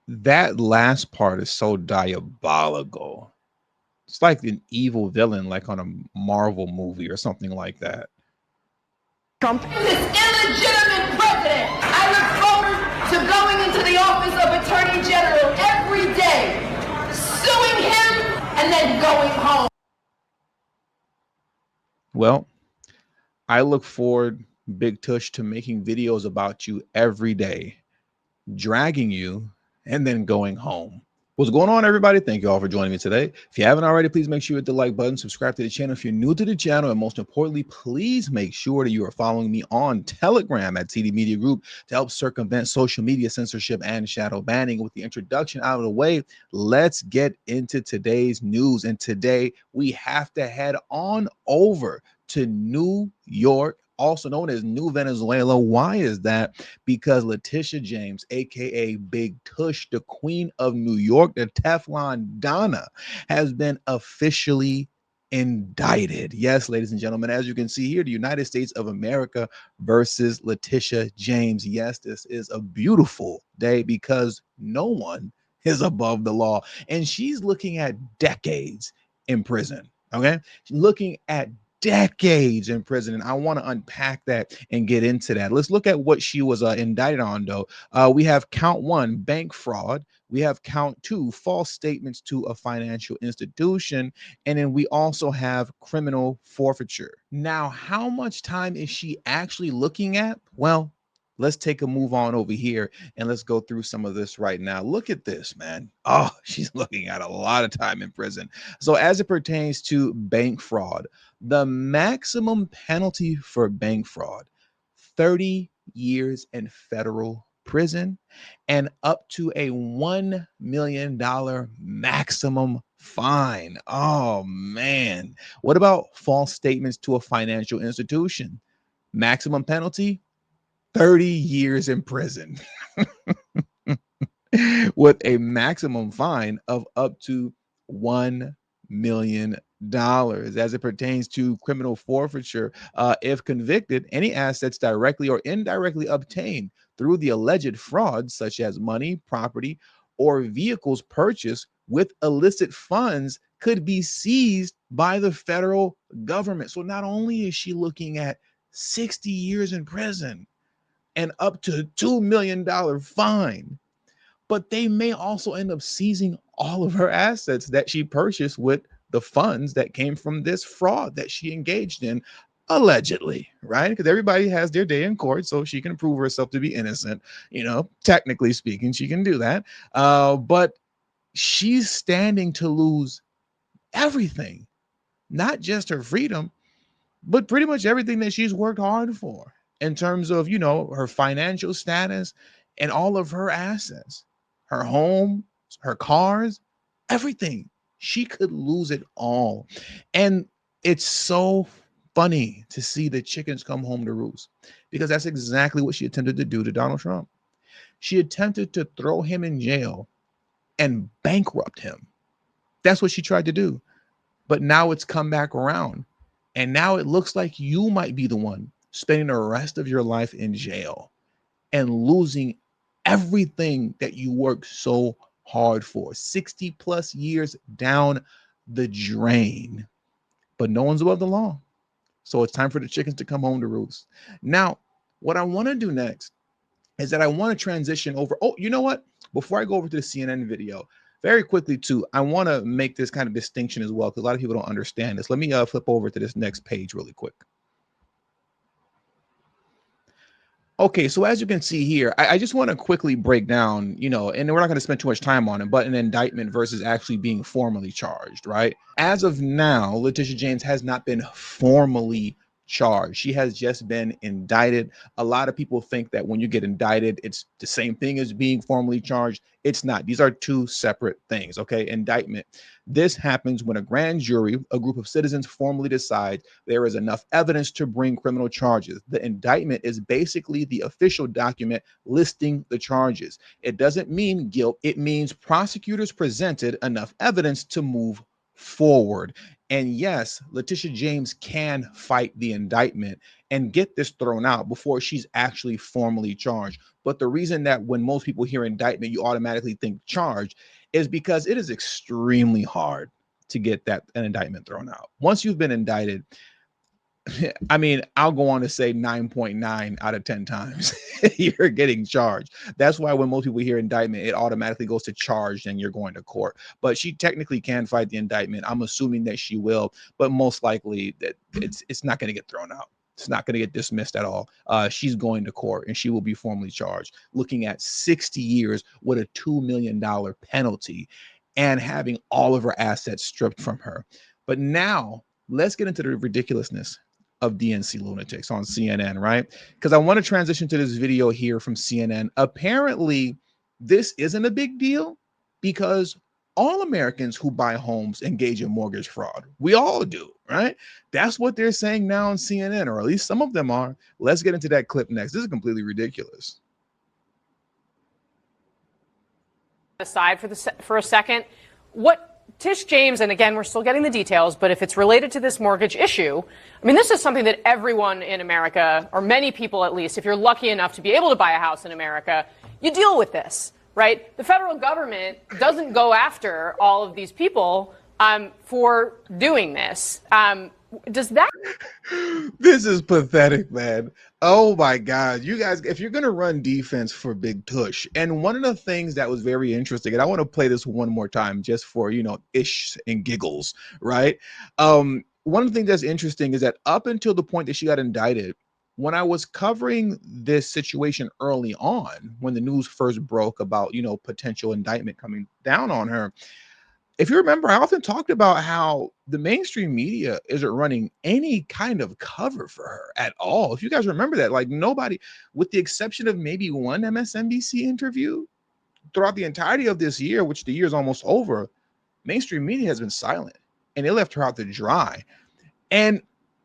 That last part is so diabolical. It's like an evil villain, like on a Marvel movie or something like that. Trump. This illegitimate president. I look forward to going into the office of Attorney General every day, suing him, and then going home. Well, I look forward, Big Tush, to making videos about you every day, dragging you, and then going home. What's going on, everybody? Thank you all for joining me today. If you haven't already, please make sure you hit the like button, subscribe to the channel if you're new to the channel, and most importantly, please make sure that you are following me on Telegram at TD Media Group to help circumvent social media censorship and shadow banning. With the introduction out of the way, let's get into today's news. And today, we have to head on over to New York, also known as New Venezuela. Why is that? Because Letitia James, aka Big Tush, the Queen of New York, the Teflon Donna, has been officially indicted. Yes, ladies and gentlemen, as you can see here, the United States of America versus Letitia James. Yes, this is a beautiful day because no one is above the law, and she's looking at decades in prison. Okay, she's looking at decades in prison. And I want to unpack that and get into that. Let's look at what she was indicted on, though. We have count one, bank fraud. We have count two, false statements to a financial institution. And then we also have criminal forfeiture. Now, how much time is she actually looking at? Well, let's take a move on over here and let's go through some of this right now. Look at this, man. Oh, she's looking at a lot of time in prison. So, as it pertains to bank fraud, the maximum penalty for bank fraud, 30 years in federal prison and up to a $1 million maximum fine. Oh, man. What about false statements to a financial institution? Maximum penalty, 30 years in prison with a maximum fine of up to $1 million. As it pertains to criminal forfeiture, if convicted, any assets directly or indirectly obtained through the alleged fraud, such as money, property, or vehicles purchased with illicit funds, could be seized by the federal government. So not only is she looking at 60 years in prison and up to $2 million fine, but they may also end up seizing all of her assets that she purchased with the funds that came from this fraud that she engaged in, allegedly, right? Because everybody has their day in court, so she can prove herself to be innocent. Technically speaking, she can do that. But she's standing to lose everything, not just her freedom, but pretty much everything that she's worked hard for in terms of, her financial status and all of her assets, her home, her cars, everything. She could lose it all. And it's so funny to see the chickens come home to roost because that's exactly what she attempted to do to Donald Trump. She attempted to throw him in jail and bankrupt him. That's what she tried to do. But now it's come back around. And now it looks like you might be the one spending the rest of your life in jail and losing everything that you worked so hard for. 60 plus years down the drain. But no one's above the law. So it's time for the chickens to come home to roost. Now, what I want to do next is that I want to transition over. Oh, you know what? Before I go over to the CNN video, very quickly too, I want to make this kind of distinction as well because a lot of people don't understand this. Let me flip over to this next page really quick. Okay, so as you can see here, I just want to quickly break down, and we're not going to spend too much time on it, but an indictment versus actually being formally charged, right? As of now, Letitia James has not been formally charged. She has just been indicted. A lot of people think that when you get indicted, it's the same thing as being formally charged. It's not. These are two separate things, okay? Indictment. This happens when a grand jury, a group of citizens, formally decides there is enough evidence to bring criminal charges. The indictment is basically the official document listing the charges. It doesn't mean guilt. It means prosecutors presented enough evidence to move forward. And yes, Letitia James can fight the indictment and get this thrown out before she's actually formally charged. But the reason that when most people hear indictment, you automatically think charge is because it is extremely hard to get an indictment thrown out. Once you've been indicted, I mean, I'll go on to say 9.9 out of 10 times you're getting charged. That's why when most people hear indictment, it automatically goes to charged and you're going to court. But she technically can fight the indictment. I'm assuming that she will, but most likely that it's not going to get thrown out. It's not going to get dismissed at all. She's going to court and she will be formally charged, looking at 60 years with a $2 million penalty and having all of her assets stripped from her. But now let's get into the ridiculousness of DNC lunatics on CNN, right? Because I want to transition to this video here from CNN. Apparently, this isn't a big deal because all Americans who buy homes engage in mortgage fraud. We all do, right? That's what they're saying now on CNN, or at least some of them are. Let's get into that clip next. This is completely ridiculous. Aside for a second, what Tish James, and again, we're still getting the details, but if it's related to this mortgage issue, I mean, this is something that everyone in America, or many people at least, if you're lucky enough to be able to buy a house in America, you deal with this, right? The federal government doesn't go after all of these people for doing this. Does that? This is pathetic, man. Oh my God. You guys, if you're going to run defense for Big Tush, and one of the things that was very interesting, and I want to play this one more time just for, ish and giggles, right? One of the things that's interesting is that up until the point that she got indicted, when I was covering this situation early on, when the news first broke about, potential indictment coming down on her, if you remember, I often talked about how the mainstream media isn't running any kind of cover for her at all. If you guys remember that, like nobody, with the exception of maybe one MSNBC interview throughout the entirety of this year, which the year is almost over, mainstream media has been silent and they left her out to dry. And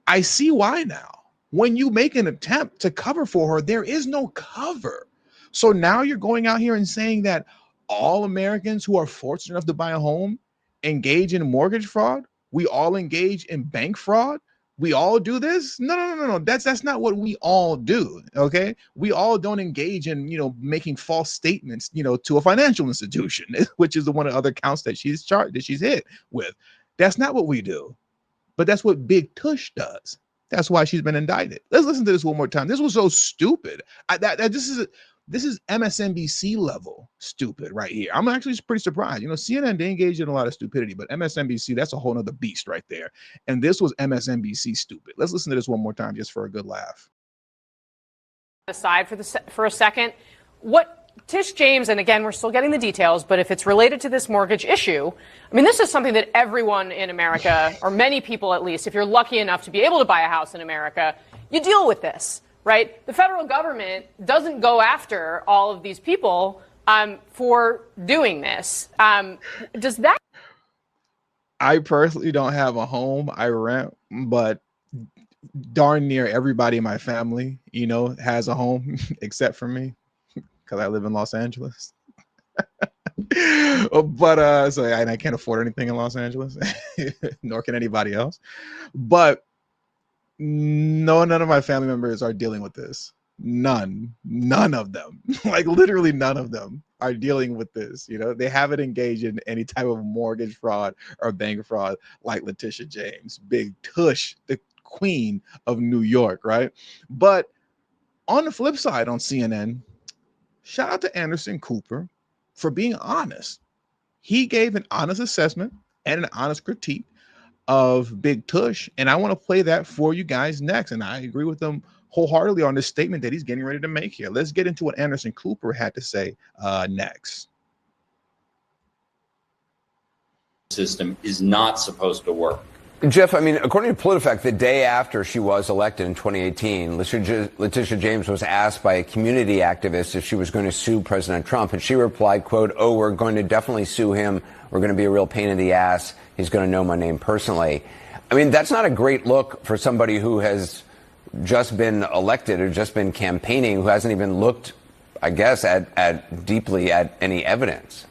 I see why now. When you make an attempt to cover for her, there is no cover. So now you're going out here and saying that all Americans who are fortunate enough to buy a home engage in mortgage fraud. We all engage in bank fraud. We all do this. No. That's not what we all do. Okay. We all don't engage in, making false statements, to a financial institution, which is the one of the other counts that she's hit with. That's not what we do. But that's what Big Tush does. That's why she's been indicted. Let's listen to this one more time. This was so stupid. This is MSNBC level stupid right here. I'm actually pretty surprised. CNN, they engage in a lot of stupidity, but MSNBC, that's a whole nother beast right there. And this was MSNBC stupid. Let's listen to this one more time just for a good laugh. Aside for a second, what Tish James, and again, we're still getting the details, but if it's related to this mortgage issue, I mean, this is something that everyone in America, or many people at least, if you're lucky enough to be able to buy a house in America, you deal with this. Right? The federal government doesn't go after all of these people for doing this. Does that? I personally don't have a home. I rent, but darn near everybody in my family, has a home except for me because I live in Los Angeles. But so I can't afford anything in Los Angeles, nor can anybody else. But no, none of my family members are dealing with this. None of them, like literally none of them are dealing with this. They haven't engaged in any type of mortgage fraud or bank fraud like Letitia James, Big Tush, the queen of New York, right? But on the flip side, on CNN, shout out to Anderson Cooper for being honest. He gave an honest assessment and an honest critique of Big Tush, and I want to play that for you guys next. And I agree with them wholeheartedly on this statement that he's getting ready to make here. Let's get into what Anderson Cooper had to say next. System is not supposed to work. Jeff, I mean, according to PolitiFact, the day after she was elected in 2018, Letitia James was asked by a community activist if she was going to sue President Trump, and she replied, quote, "Oh, we're going to definitely sue him. We're going to be a real pain in the ass. He's going to know my name personally." I mean, that's not a great look for somebody who has just been elected or just been campaigning, who hasn't even looked, I guess, at deeply at any evidence.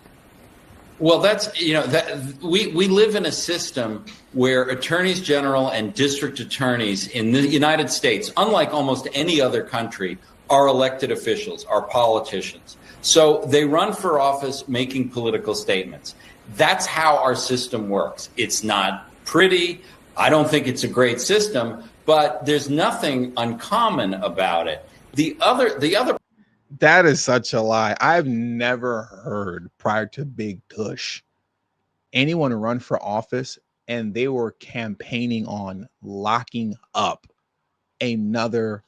Well, that's, that we live in a system where attorneys general and district attorneys in the United States, unlike almost any other country, are elected officials, are politicians. So they run for office making political statements. That's how our system works. It's not pretty. I don't think it's a great system, but there's nothing uncommon about it. The other That is such a lie. I've never heard prior to Big Tush anyone run for office and they were campaigning on locking up another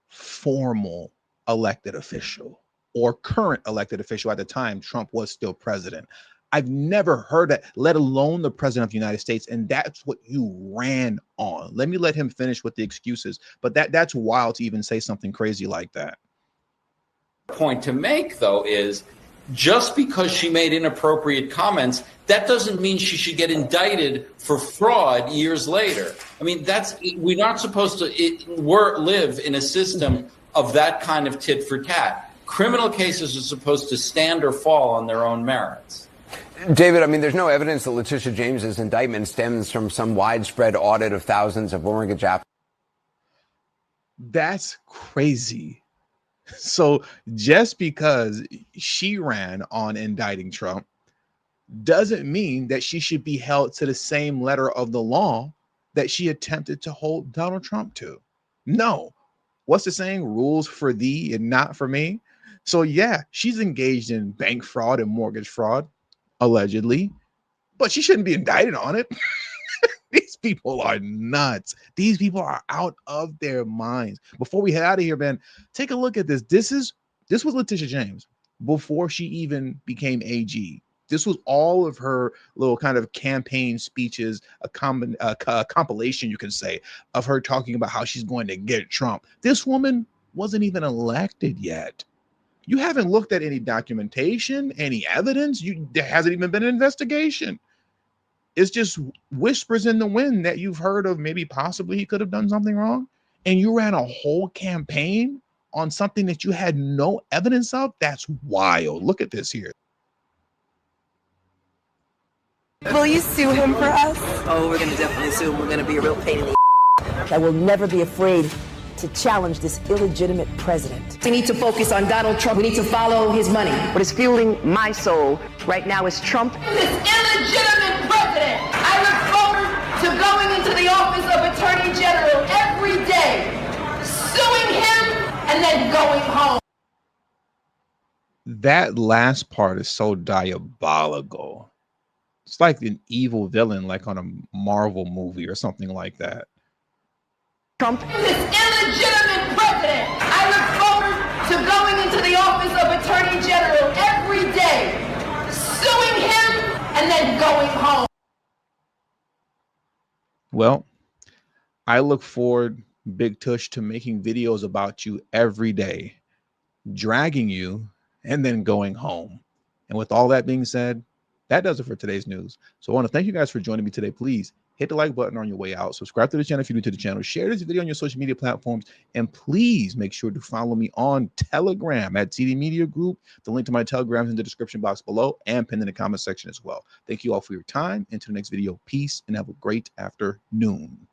formal elected official or current elected official at the time Trump was still president. I've never heard that, let alone the president of the United States. And that's what you ran on. Let him finish with the excuses. But that's wild to even say something crazy like that. point to make, though, is just because she made inappropriate comments, that doesn't mean she should get indicted for fraud years later. I mean, we're not supposed to live in a system of that kind of tit for tat. Criminal cases are supposed to stand or fall on their own merits. David, I mean, there's no evidence that Letitia James's indictment stems from some widespread audit of thousands of mortgage apps. That's crazy. So just because she ran on indicting Trump doesn't mean that she should be held to the same letter of the law that she attempted to hold Donald Trump to. No. What's the saying? Rules for thee and not for me. So yeah, she's engaged in bank fraud and mortgage fraud, allegedly, but she shouldn't be indicted on it. These people are nuts. These people are out of their minds. Before we head out of here, Ben, take a look at this. This was Letitia James before she even became AG. This was all of her little kind of campaign speeches, a compilation, you can say, of her talking about how she's going to get Trump. This woman wasn't even elected yet. You haven't looked at any documentation, any evidence. There hasn't even been an investigation. It's just whispers in the wind that you've heard of. Maybe possibly he could have done something wrong. And you ran a whole campaign on something that you had no evidence of. That's wild. Look at this here. Will you sue him for us? Oh, we're going to definitely sue him. We're going to be a real pain in the I will never be afraid to challenge this illegitimate president. We need to focus on Donald Trump. We need to follow his money. What is fueling my soul right now is Trump. This illegitimate president. I look forward to going into the office of Attorney General every day, suing him, and then going home. That last part is so diabolical. It's like an evil villain, like on a Marvel movie or something like that. Trump. This illegitimate president. I look forward to going into the office of Attorney General every day, suing him, and then going home. Well, I look forward, Big Tush, to making videos about you every day, dragging you, and then going home. And with all that being said, that does it for today's news. So I want to thank you guys for joining me today. Please hit the like button on your way out. Subscribe to the channel if you're new to the channel. Share this video on your social media platforms. And please make sure to follow me on Telegram at TD Media Group. The link to my Telegram is in the description box below and pinned in the comment section as well. Thank you all for your time. Until the next video, peace and have a great afternoon.